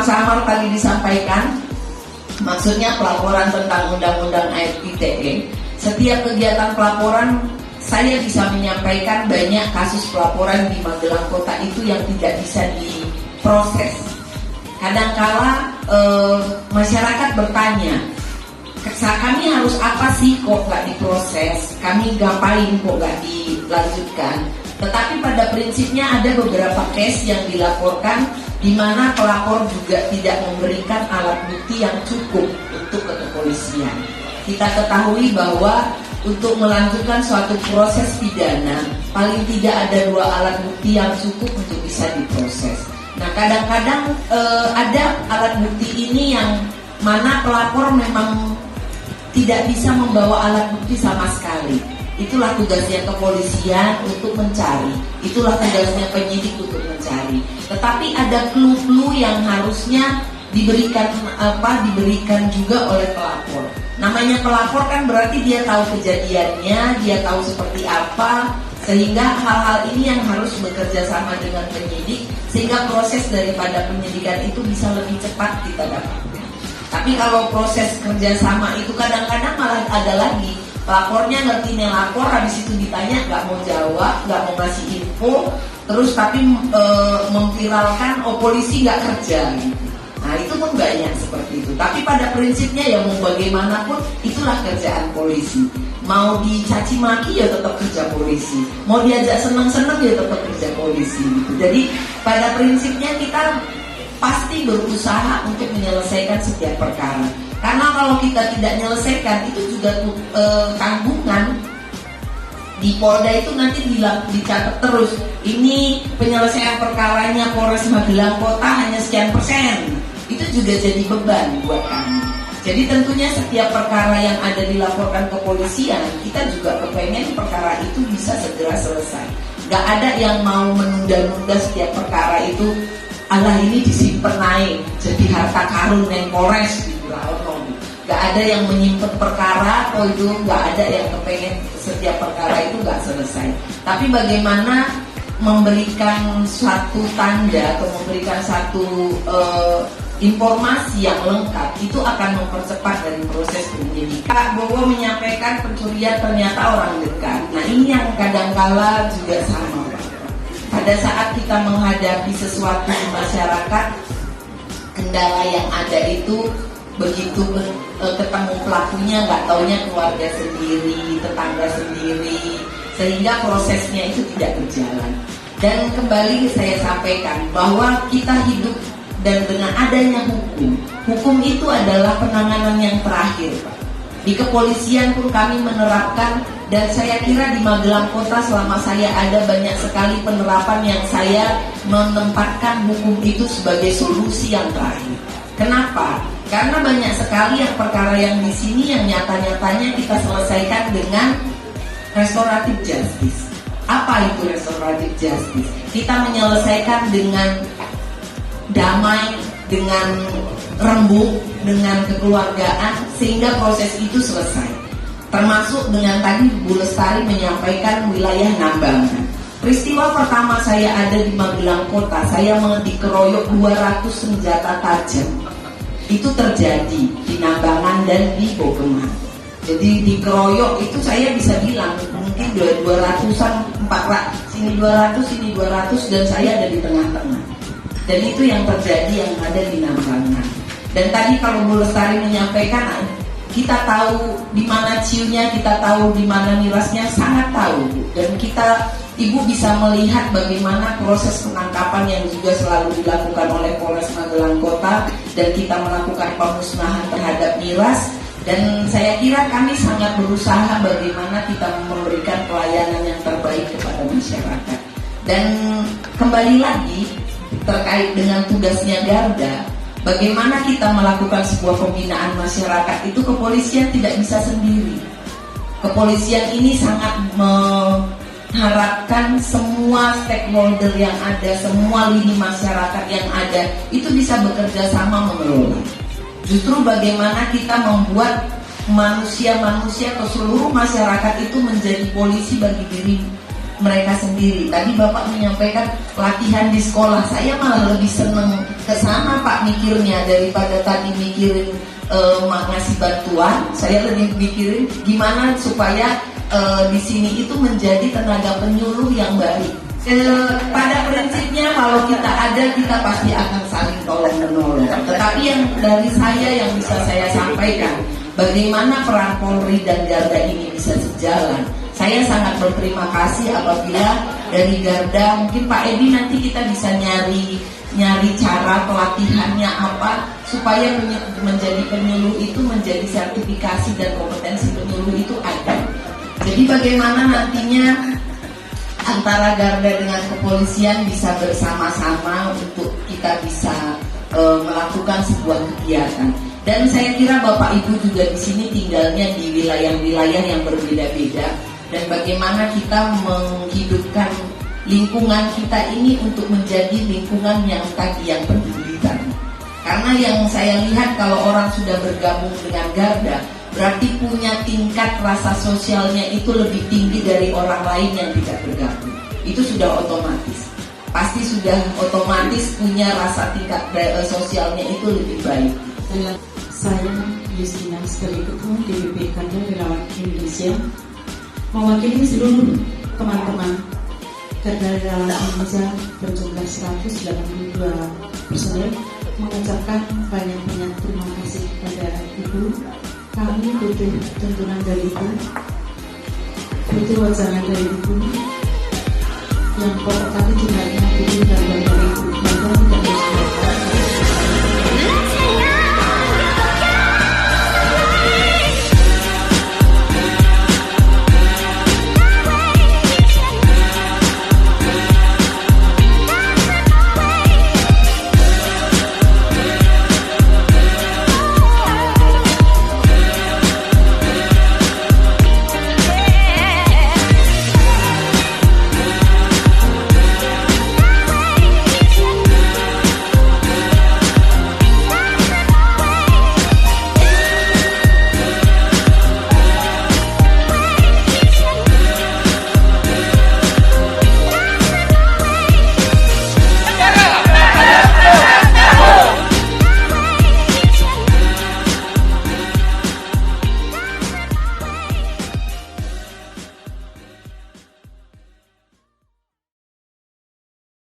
Samar tadi disampaikan, maksudnya pelaporan tentang Undang-Undang ITE. Setiap kegiatan pelaporan saya bisa menyampaikan banyak kasus pelaporan di Magelang Kota itu yang tidak bisa diproses. Kadangkala masyarakat bertanya, kami harus apa sih kok nggak diproses? Kami ngapain kok nggak dilanjutkan? Tetapi pada prinsipnya ada beberapa case yang dilaporkan di mana pelapor juga tidak memberikan alat bukti yang cukup untuk ke kepolisian. Kita ketahui bahwa untuk melanjutkan suatu proses pidana paling tidak ada 2 alat bukti yang cukup untuk bisa diproses. Nah, kadang-kadang ada alat bukti ini yang mana pelapor memang tidak bisa membawa alat bukti sama sekali. Itulah tugasnya kepolisian untuk mencari, itulah tugasnya penyidik untuk mencari. Tetapi ada clue-clue yang harusnya diberikan juga oleh pelapor. Namanya pelapor kan berarti dia tahu kejadiannya, dia tahu seperti apa, sehingga hal-hal ini yang harus bekerja sama dengan penyidik, sehingga proses daripada penyidikan itu bisa lebih cepat kita dapatkan. Tapi kalau proses kerjasama itu kadang-kadang malah ada lagi, pelapornya ngerti lapor, habis itu ditanya nggak mau jawab, nggak mau ngasih info, terus tapi memviralkan, polisi nggak kerja gitu. Nah itu pun banyak seperti itu. Tapi pada prinsipnya ya mau bagaimanapun itulah kerjaan polisi. Mau dicaci maki ya tetap kerja polisi, mau diajak seneng-seneng ya tetap kerja polisi gitu. Jadi pada prinsipnya kita pasti berusaha untuk menyelesaikan setiap perkara. Karena kalau kita tidak menyelesaikan itu juga tanggungan di Polda itu nanti dicatat terus. Ini penyelesaian perkaranya Polres Magelang Kota hanya sekian persen. Itu juga jadi beban buat kami. Jadi tentunya setiap perkara yang ada dilaporkan ke kepolisian, kita juga kepengen perkara itu bisa segera selesai. Gak ada yang mau menunda-nunda setiap perkara itu. Allah ini disimpan naik jadi harta karun yang Polres di Buraono. Gak ada yang menyimpan perkara, itu gak ada yang kepengen setiap perkara itu gak selesai. Tapi bagaimana memberikan suatu tanda atau memberikan satu informasi yang lengkap itu akan mempercepat dari proses penyidikan. Pak Bowo menyampaikan pencurian ternyata orang dekat. Nah ini yang kadangkala juga sama. Pada saat kita menghadapi sesuatu di masyarakat, kendala yang ada itu begitu ketemu pelakunya nggak taunya keluarga sendiri, tetangga sendiri, sehingga prosesnya itu tidak berjalan. Dan kembali saya sampaikan bahwa kita hidup dan dengan adanya hukum itu adalah penanganan yang terakhir, Pak. Di kepolisian pun kami menerapkan, dan saya kira di Magelang Kota selama saya ada banyak sekali penerapan yang saya menempatkan hukum itu sebagai solusi yang terakhir. Kenapa? Karena banyak sekali yang perkara yang di sini yang nyata-nyatanya kita selesaikan dengan restoratif justice. Apa itu restoratif justice? Kita menyelesaikan dengan damai, dengan rembuk, dengan kekeluargaan, sehingga proses itu selesai. Termasuk dengan tadi Bu Lestari menyampaikan wilayah Nambangan. Peristiwa pertama saya ada di Magelang Kota, saya dikeroyok 200 senjata tajam. Itu terjadi di Nambangan dan di Bogeman. Jadi dikeroyok itu saya bisa bilang mungkin 200-an, 400, sini 200, sini 200, dan saya ada di tengah-tengah. Dan itu yang terjadi yang ada di Nambangan. Dan tadi kalau Bu Lestari menyampaikan, kita tahu di mana ciunya, kita tahu di mana mirasnya, sangat tahu. Dan Ibu bisa melihat bagaimana proses penangkapan yang juga selalu dilakukan oleh Polres Magelang Kota, dan kita melakukan pemusnahan terhadap miras. Dan saya kira kami sangat berusaha bagaimana kita memberikan pelayanan yang terbaik kepada masyarakat. Dan kembali lagi terkait dengan tugasnya Garda, Bagaimana kita melakukan sebuah pembinaan masyarakat itu kepolisian tidak bisa sendiri. Kepolisian ini sangat mengharapkan semua stakeholder yang ada, semua lini masyarakat yang ada itu bisa bekerja sama mengelola. Justru bagaimana kita membuat manusia-manusia atau seluruh masyarakat itu menjadi polisi bagi diri mereka sendiri. Tadi Bapak menyampaikan latihan di sekolah, saya malah lebih seneng ke sana Pak mikirnya daripada tadi mikirin ngasih bantuan. Saya lebih mikirin gimana supaya di sini itu menjadi tenaga penyuluh yang baik. Pada prinsipnya kalau kita ada, kita pasti akan saling tolong menolong. Tetapi yang dari saya yang bisa saya sampaikan, bagaimana peran Polri dan Garda ini bisa sejalan. Saya sangat berterima kasih apabila dari Garda, mungkin Pak Edi nanti kita bisa nyari cara pelatihannya apa supaya menjadi penyuluh itu menjadi sertifikasi dan kompetensi penyuluh itu ada. Jadi bagaimana nantinya antara Garda dengan kepolisian bisa bersama-sama untuk kita bisa melakukan sebuah kegiatan. Dan saya kira Bapak Ibu juga di sini tinggalnya di wilayah-wilayah yang berbeda-beda. Dan bagaimana kita menghidupkan lingkungan kita ini untuk menjadi lingkungan yang tadi yang peduli. Karena yang saya lihat kalau orang sudah bergabung dengan Garda, berarti punya tingkat rasa sosialnya itu lebih tinggi dari orang lain yang tidak bergabung. Itu sudah otomatis. Pasti sudah otomatis punya rasa tingkat sosialnya itu lebih baik. Saya Justina sebagai Ketua DPP Garda Relawan Indonesia mewakili seluruh teman-teman Garda Relawan Indonesia berjumlah 182 personel mengucapkan banyak-banyak terima kasih kepada Ibu. Kami butuh tuntunan dari Ibu, butuh wacana dari Ibu, yang pokok kami tinggalnya butuh bantuan dari Ibu.